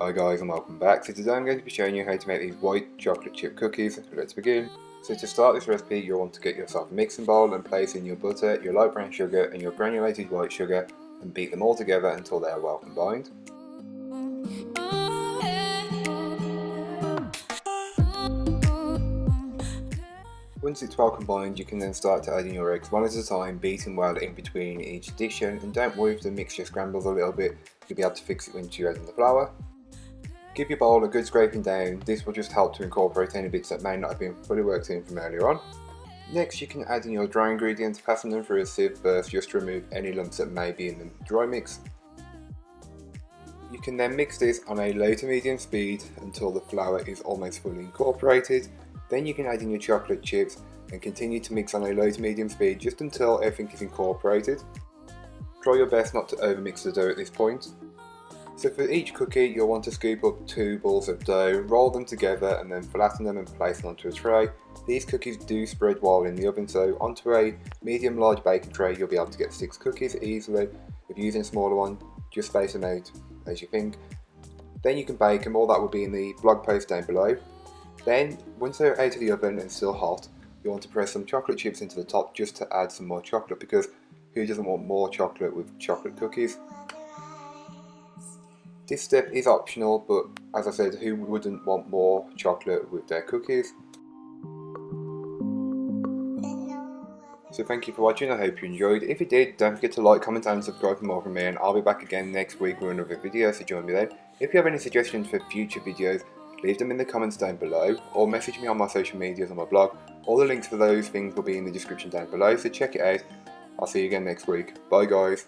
Hi guys and welcome back. So today I'm going to be showing you how to make these white chocolate chip cookies. Let's begin. So to start this recipe you'll want to get yourself a mixing bowl and place in your butter, your light brown sugar and your granulated white sugar and beat them all together until they are well combined. Once it's well combined you can then start to add in your eggs one at a time, beating well in between each addition, and don't worry if the mixture scrambles a little bit, you'll be able to fix it once you add in the flour. Give your bowl a good scraping down, this will just help to incorporate any bits that may not have been fully worked in from earlier on. Next you can add in your dry ingredients, passing them through a sieve first just to remove any lumps that may be in the dry mix. You can then mix this on a low to medium speed until the flour is almost fully incorporated. Then you can add in your chocolate chips and continue to mix on a low to medium speed just until everything is incorporated. Try your best not to overmix the dough at this point. So for each cookie you'll want to scoop up 2 balls of dough, roll them together and then flatten them and place them onto a tray. These cookies do spread while in the oven, so onto a medium large baking tray you'll be able to get 6 cookies easily. If you're using a smaller one, just space them out as you think. Then you can bake them, all that will be in the blog post down below. Then once they're out of the oven and still hot, you want to press some chocolate chips into the top just to add some more chocolate, because who doesn't want more chocolate with chocolate cookies? This step is optional, but as I said, who wouldn't want more chocolate with their cookies? So thank you for watching, I hope you enjoyed. If you did, don't forget to like, comment and subscribe for more from me, and I'll be back again next week with another video, so join me then. If you have any suggestions for future videos, leave them in the comments down below, or message me on my social medias on my blog. All the links for those things will be in the description down below, so check it out. I'll see you again next week. Bye guys.